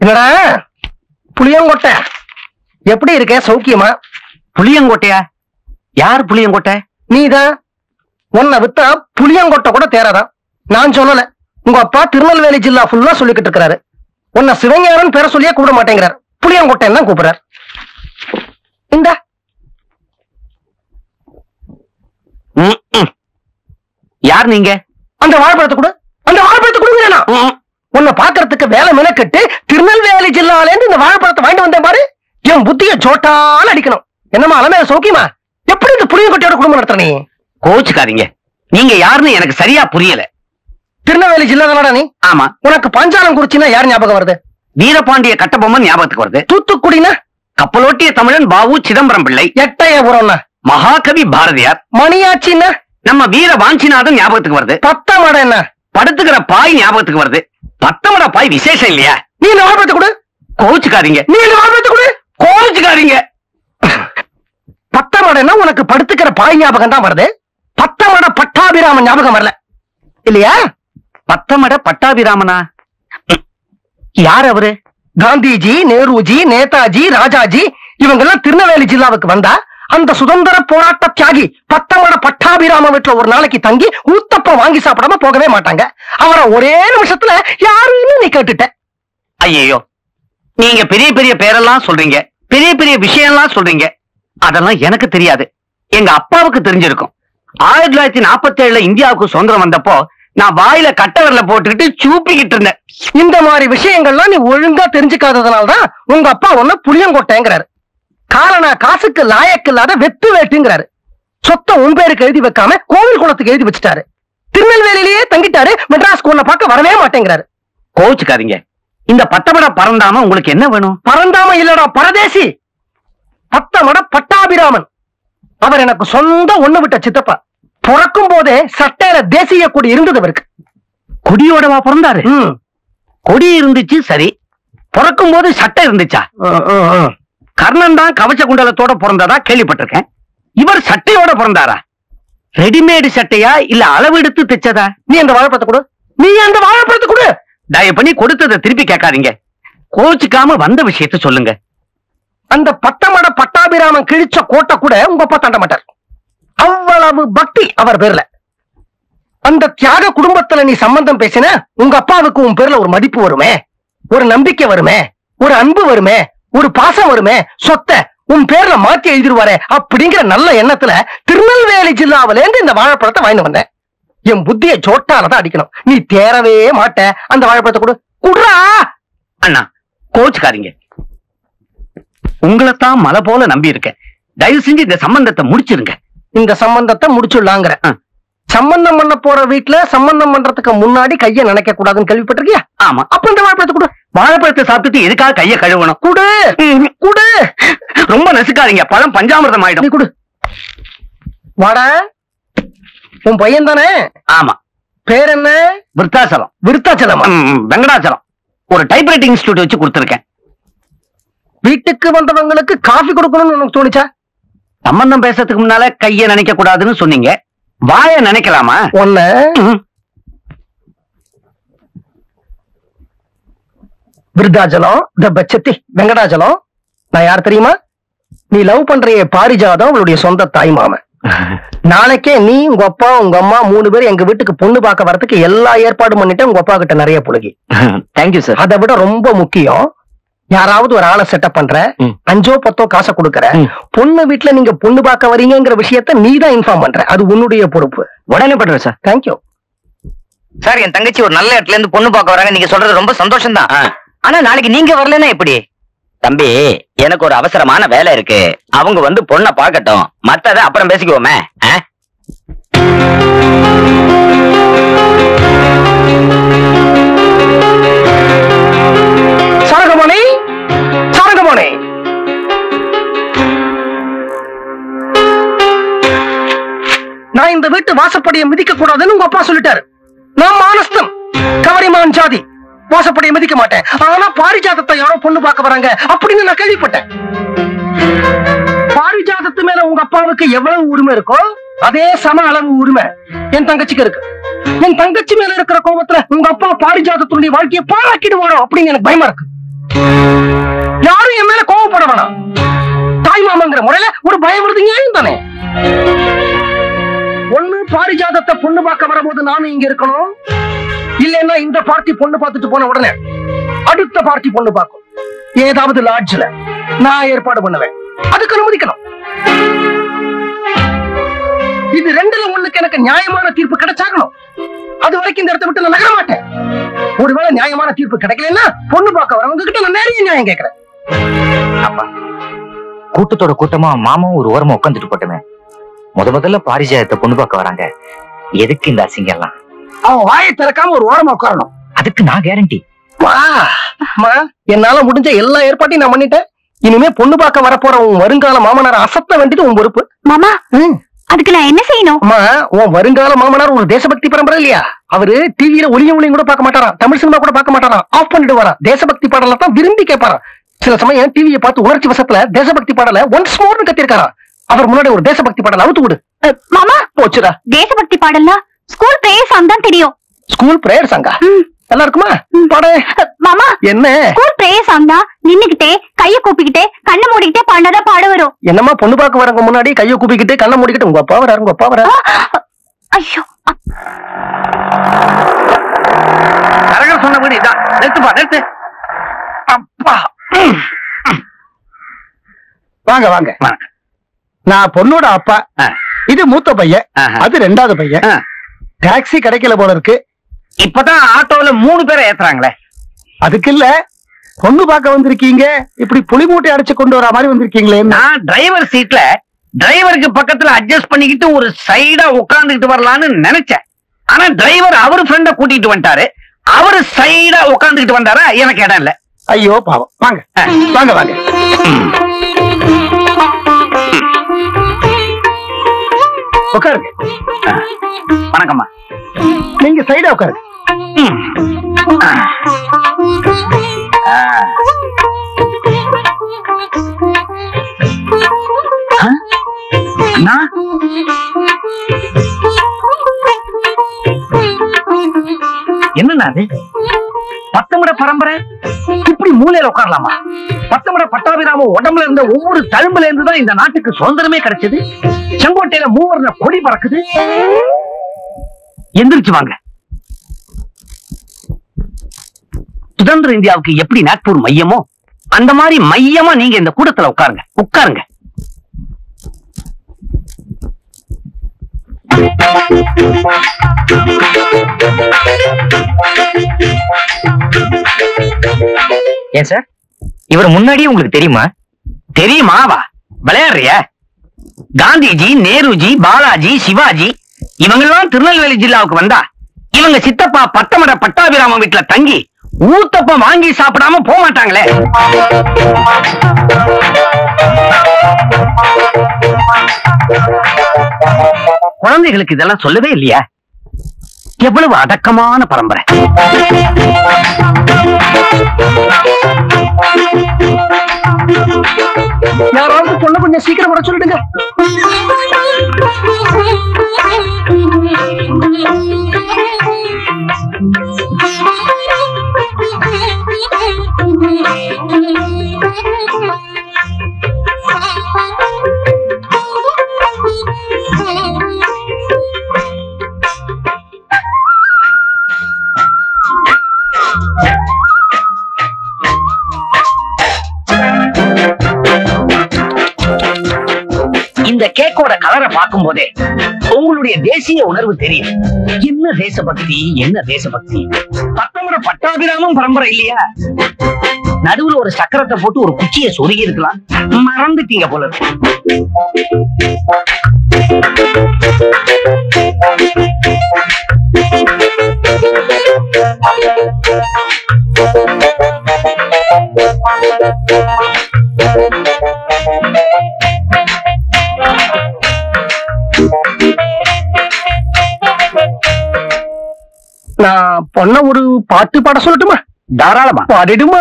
என்னடா புளியங்கொட்டை, எப்படி இருக்க? சௌக்கியமா? புளியங்கொட்டையா? யார் புளியங்கொட்டை? நீதான். உன்னை வித்தா புளியங்கொட்டை கூட தேராதான். நான் சொல்லல, உங்க அப்பா திருநெல்வேலி ஜில்லா ஃபுல்லா சொல்லிக்கிட்டு இருக்கிறாரு. உன்னை சிவஞானன் பேர சொல்லியே கூப்பிட மாட்டேங்கிறார், புளியங்கொட்டைன்னு தான் கூப்பிடுறார். இந்த யார் நீங்க? அந்த வாழைப்பழத்தை கொடு, அந்த வாழைப்பழத்தை கொடுங்க. உன்னை பாக்குறதுக்கு வேலை மெனக்கெட்டு திருநெல்வேலி ஜில்லால இருந்து இந்த வாழைப்பழத்தை வாங்கிட்டு வந்தேன் பாரு. என் புத்திய ஜோட்டால அடிக்கணும். என்னமா அலமேல சௌக்கியமா? எப்படி இந்த புளியங்கொட்டையோட குடும்பம் நடத்துற நீ? கோச்சுக்காதீங்க, நீங்க யாருன்னு எனக்கு சரியா புரியல. திருநெல்வேலி ஜில்லா தானடா நீ? ஆமா. உனக்கு பஞ்சாலம் குறிச்சின்னா யார் ஞாபகம் வருது? வீரபாண்டிய கட்டபொம்மன் ஞாபகத்துக்கு வருது. தூத்துக்குடினா கப்பலோட்டிய தமிழன் பாவு சிதம்பரம் பிள்ளை. எட்டயபுரம்னா மகாகவி பாரதியார். மணியாச்சின்னா நம்ம வீர வாஞ்சிநாதன் ஞாபகத்துக்கு வருது. பத்தமட என்ன? படுத்துக்கிற பாய் ஞாபகத்துக்கு வருது. பத்தமட பாய் விசேஷம் இல்லையா? நீ இந்த வாழைப்பழத்தை கொடு. கோச்சுக்காதீங்க, நீ இந்த வாழைப்பழத்தை கொடு. கோச்சுக்காதீங்க. பத்தமடன்னா உனக்கு படுத்துக்கிற பாய் ஞாபகம் தான் வருது. பத்தமட பட்டாபிராமன் ஞாபகம் வரல இல்லையா? பத்தமட பட்டாபிராமனா? யார் அவரு? காந்திஜி, நேருஜி, நேதாஜி, ராஜாஜி இவங்க எல்லாம் திருநெல்வேலி ஜில்லாவுக்கு வந்தா அந்த சுதந்திர போராட்ட தியாகி பத்தமட பட்டாபிராம வீட்டுல ஒரு நாளைக்கு தங்கி ஊத்தப்பம் வாங்கி சாப்பிடாம போகவே மாட்டாங்க. அவரை ஒரே நிமிஷத்துல யாருன்னு நீ கேட்டுட்ட. ஐயோ, நீங்க பெரிய பெரிய பேரெல்லாம் சொல்றீங்க, பெரிய பெரிய விஷயம்லாம் சொல்றீங்க. அதெல்லாம் எனக்கு தெரியாது, எங்க அப்பாவுக்கு தெரிஞ்சிருக்கும். 1947 இந்தியாவுக்கு சுதந்திரம் வந்தப்போ நான் வாயில கட்டவரல போட்டுக்கிட்டு சூப்பிக்கிட்டு இருந்தேன். இந்த மாதிரி விஷயங்கள்லாம் நீ ஒழுங்கா தெரிஞ்சுக்காததுனாலதான் உங்க அப்பா ஒன்ன புளியங்கொட்டைங்கிறாரு. காரணா காசுக்கு லாயக்கு இல்லாத வெத்து வேட்டுங்கிறாரு. சொத்தை உன் பேருக்கு எழுதி வைக்காம கோவில் குளத்துக்கு எழுதி வச்சுட்டாரு. திருநெல்வேலியிலேயே தங்கிட்டாரு. மெட்ராஸ்க்கு உன்னை பார்க்க வரவே மாட்டேங்கிறாரு. கோச்சுக்காதீங்க, இந்த பத்தமட பறந்தாம உங்களுக்கு என்ன வேணும்? பறந்தாம இல்லடா, பரதேசி. பத்தமட பட்டாபிராமன் அவர் எனக்கு சொந்த ஒண்ணு விட்ட சித்தப்பா. பிறக்கும் போதே சட்டையில தேசிய கொடி இருந்தது அவருக்கு. கொடியோடவா பிறந்தாரு? கொடி இருந்துச்சு சரி, பிறக்கும் போது சட்டை இருந்துச்சா? கர்ணன் தான் கவச்ச குண்டலத்தோட பிறந்ததா கேள்விப்பட்டிருக்கேன். இவர் சட்டையோட பிறந்தாரா? ரெடிமேடு சட்டையா இல்ல அளவு எடுத்து தைச்சதா? நீ அந்த வாழைப்பழத்தை கொடு, நீ அந்த வாழைப்பழத்தை கொடு. தயவு பண்ணி கொடுத்ததை திருப்பி கேட்காதீங்க. கோச்சுக்காம வந்த விஷயத்த சொல்லுங்க. அந்த பத்தமட பட்டாபிராமன் கிழிச்ச கோட்டை கூட உங்க அப்பா தாண்ட மாட்டார். அவ்வளவு பக்தி அவர் பேர்ல. அந்த தியாக குடும்பத்துல நீ சம்பந்தம் பேசின உங்க அப்பாவுக்கு உன் பேர்ல ஒரு மதிப்பு வருமே, ஒரு நம்பிக்கை வருமே, ஒரு அன்பு வருமே, ஒரு பாசம் வருமே. சொத்தை உன் பேர்ல மாத்தி எழுதிருவாரே அப்படிங்கிற நல்ல எண்ணத்துல திருநெல்வேலி ஜில்லாவில இருந்து இந்த வாழைப்பழத்தை வாங்கி வந்தேன். என் புத்திய சோட்டாலதான் அடிக்கணும். நீ தேரவே மாட்ட. அந்த வாழைப்பழத்தை கொடு. குடுறா. அண்ணா கோச்சுக்காதீங்க, உங்களைத்தான் மலை போல நம்பி இருக்கேன். தயவு செஞ்சு இந்த சம்பந்தத்தை முடிச்சிருங்க. இந்த சம்பந்தத்தை முடிச்சுடலாங்கிற. சம்பந்தம் பண்ண போற வீட்டுல சம்பந்தம் பண்றதுக்கு முன்னாடி கைய நினைக்க கூடாதுன்னு கேள்விப்பட்டிருக்கியா? ஆமா. அப்ப இந்த வாழைப்பழத்தை கொடு. வாழைப்பழத்தை சாப்பிட்டுட்டு எதுக்காக கைய கழுவணும்? குடு குடு. ரொம்ப நசுக்காதீங்க, பழம் பஞ்சாமிர்தம் ஆயிடும். நீ குடு. வாடா, உன் பையன் தானே? ஆமா. பேர் என்ன? விருத்தாச்சலம். விருத்தாச்சலம்? வெங்கடாச்சலம். ஒரு டைப்ரைட்டிங் இன்ஸ்டிடியூட் வச்சு கொடுத்திருக்கேன். வீட்டுக்கு வந்தவங்களுக்கு காஃபி கொடுக்கணும்னு உனக்கு தோணுச்சா? சம்பந்தம் பேசுறதுக்கு முன்னால கைய நினைக்க கூடாதுன்னு சொன்னீங்க, வாய நினைக்கலாமா? ஒன்ன விருத்தாச்சலம், பச்சத்தி, வெங்கடாச்சலம். நான் யார் தெரியுமா? நீ லவ் பண்றிய பாரிஜாதம் அவளுடைய சொந்த தாய் மாமன். நாளைக்கே நீ உங்க அப்பா உங்க அம்மா 3 பேர் எங்க வீட்டுக்கு பொண்ணு பார்க்க வரதுக்கு எல்லா ஏற்பாடும் பண்ணிட்டு உங்க அப்பா கிட்ட நிறைய புழுகி. Thank you sir. அதை விட ரொம்ப முக்கியம், யாராவது ஒரு ஆளை செட்டப் பண்ற, 5 or 10 காசை கொடுக்கற, பொண்ணு வீட்டுல நீங்க பொண்ணு பார்க்க வரீங்கிற விஷயத்த நீ தான் இன்ஃபார்ம் பண்ற. அது உன்னுடைய பொறுப்பு. உடனே பண்றேன் சார். Thank you sir. என் தங்கச்சி ஒரு நல்ல இடத்துல இருந்து பொண்ணு பார்க்க வராங்க. நீங்க சொல்றது ரொம்ப சந்தோஷம் தான். ஆனா நாளைக்கு நீங்க வரலன்னா எப்படி? தம்பி, எனக்கு ஒரு அவசரமான வேலை இருக்கு. அவங்க வந்து பொண்ணை பார்க்கட்டும், மத்தத அப்புறம் பேசிக்குவோமே. சாரகமணி, சாரகமணி, நான் இந்த வீட்டு வாசப்படியை மிதிக்க கூடாதுன்னு உங்க அப்பா சொல்லிட்டாரு. நான் மானஸ்தம், கவரிமான் ஜாதி, வாசப்படியை மிதிக்க மாட்டேன். ஆனா பாரிஜாதத்தை யாரோ பொண்ணு பார்க்க வராங்க அப்படின்னு நான் கேள்விப்பட்டேன். பாரிஜாதத்து மேல உங்க அப்பாவுக்கு எவ்வளவு உரிமை இருக்கோ அதே சம அளவு உரிமை என் தங்கச்சிக்கு இருக்கு. என் தங்கச்சி மேல இருக்கிற கோபத்துல உங்க அப்பா பாரிஜாதத்துடைய வாழ்க்கையை பாழாக்கிடுவாரோ அப்படின்னு எனக்கு பயமா இருக்கு. யாரும் என் மேல கோவப்பட வேணாம். தாய் மாமங்கிற முறையில ஒரு பயம் வருது, நியாயம் தானே? ஒண்ணு பாரிஜாதத்தை பொண்ணு பார்க்க வரும்போது நானும் இங்க இருக்கணும், இல்லைன்னா இந்த பார்ட்டி பொண்ணு பார்த்துட்டு போன உடனே அடுத்த பார்ட்டி பொண்ணு பார்க்கும் ஏதாவது லாட்ஜ்ல நான் ஏற்பாடு பண்ணுவேன். அதுக்கு அனுமதிக்கணும். இது ரெண்டுல ஒண்ணுக்கு எனக்கு நியாயமான தீர்ப்பு கிடைச்சாகணும். அது வரைக்கும் இந்த இடத்தை விட்டு நான் நகர மாட்டேன். ஒருவேளை நியாயமான தீர்ப்பு கிடைக்கலன்னா பொண்ணு பார்க்க வரவங்க கிட்ட நான் நிறைய நியாயம் கேட்கிறேன். அப்பா, கூட்டத்தோட கூட்டமா மாமாவும் ஒரு ஓரமா உட்காந்துட்டு போட்டுமே. முதல்ல பாரிஜாதத்தை பொண்ணு பார்க்க வராங்க, எதுக்கு இந்த அசிங்கம் எல்லாம்? அவன் வாயை திறக்காம ஒரு ஓரமா உட்காரணும். அதுக்கு நான் கேரண்டி. என்னால முடிஞ்ச எல்லா ஏற்பாட்டையும் நான் பண்ணிட்டேன். இனிமே பொண்ணு பார்க்க வரப்போற உன் வருங்கால மாமனார் அசத்த வேண்டியது உன் பொறுப்பு. மாமா, அதுக்கு நான் என்ன செய்யணும்? அம்மா, உன் வருங்கால மாமனார் ஒரு தேசபக்தி பரம்பரை இல்லையா? அவரு டிவியில ஒளியும் கூட பார்க்க மாட்டாராம், தமிழ் சினிமா கூட பார்க்க மாட்டாராம், ஆஃப் பண்ணிட்டு வரா. தேசபக்தி பாடல தான் விரும்பி கேட்பாராம். சில சமயம் டிவியை பார்த்து உணர்ச்சி வசத்துல தேசபக்தி பாடல ஒன்ஸ் மோர்னு கத்திருக்காராம். அவர் முன்னாடி ஒரு தேசபக்தி பாடல் அவுத்து விடு. மாமா, போச்சுடா. தேசபக்தி பாடல்னா ஸ்கூல் பிரேயர் சாங் தான் தெரியும். ஸ்கூல் பிரேயர் சாங்கா? நல்லா இருக்குமா? பாடு. மாமா, என்ன ஸ்கூல் பிரேயர் சாங் தான் நின்னுகிட்டே கைய கூப்பிக்கிட்டே கண்ணை மூடிக்கிட்டே பாடினாதான் பாட வரும். என்னம்மா பொண்ணு பார்க்க வரவங்க முன்னாடி கையை கூப்பிக்கிட்டு கண்ணை மூடிக்கிட்டு உங்க அப்பா வராரு, உங்க அப்பா வராரு. ஐயோ, கரகர் சொன்னபடி இதான். நிறுத்துப்பா, நிறுத்து. அப்பா, வாங்க வாங்க. நான் பொண்ணோட அப்பா. இது மூத்த பையன், அது ரெண்டாவது பையன். டாக்ஸி கிடைக்கல போல இருக்கு. இப்பதான் ஆட்டோல 3 பேரை ஏத்துறாங்களே. அதுக்கு இல்ல, பொண்ணு பார்க்க வந்திருக்கீங்க, இப்படி புளி மூட்டை அடிச்சு கொண்டு வர மாதிரி வந்திருக்கீங்களே. நான் டிரைவர் சீட்ல டிரைவருக்கு பக்கத்துல அட்ஜஸ்ட் பண்ணிக்கிட்டு ஒரு சைடா உட்கார்ந்துகிட்டு வரலான்னு நினைச்சேன். ஆனா டிரைவர் அவரு ஃப்ரெண்ட கூட்டிட்டு வந்துட்டாரு. அவரு சைடா உட்கார்ந்துகிட்டு வந்தாரா, எனக்கு இடம் இல்ல. ஐயோ பாவம். வாங்க வாங்க வாங்க. உட்காருங்க. வணக்கம்மா. நீங்க சைடா உட்காருங்க. என்னன்னா அது? பத்தமிட பரம்பரை இப்படி மூலையில உட்காரலாமா? பத்தமிட பட்டாபிராம உடம்புல இருந்த ஒவ்வொரு தழும்புல இருந்துதான் இந்த நாட்டுக்கு சுதந்திரமே கிடைச்சது. செங்கோட்டையில மூவர்ண கொடி பறக்குது. எந்திரிச்சு வாங்க. சுதந்திர இந்தியாவுக்கு எப்படி நாக்பூர் மையமோ அந்த மாதிரி மையமா நீங்க இந்த கூட்டத்துல உட்காருங்க. உட்காருங்க. ஏன் சார், இவர் முன்னாடியே உங்களுக்கு தெரியுமா? தெரியுமாவா? விளையாடுறிய? காந்திஜி, நேருஜி, பாலாஜி, சிவாஜி இவங்கெல்லாம் திருநெல்வேலி ஜில்லாவுக்கு வந்தா இவங்க சித்தப்பா பத்தமட பட்டாபிராம வீட்டுல தங்கி ஊத்தப்பம் வாங்கி சாப்பிடாம போக மாட்டாங்களே. குழந்தைகளுக்கு இதெல்லாம் சொல்லவே இல்லையா? எவ்வளவு அடக்கமான பரம்பரை. யாராவது சொல்ல கொஞ்சம் சீக்கிரம் வர சொல்லிடுங்க. இந்த கேக்கோட கலரை பார்க்கும் போதே உங்களுடைய தேசிய உணர்வு தெரியும். என்ன தேசபக்தி, என்ன தேசபக்தி. பத்தமிட பட்டாபிராமம் பரம்பரை இல்லையா? நடுவுல ஒரு சக்கரத்தை போட்டு ஒரு குச்சியை சொருகி இருக்கலாம். மறந்துட்டீங்க போல இருக்கு. நான் பொண்ண ஒரு பாட்டு பாட சொல்லட்டுமா? தாராளமா பாடிடுமா?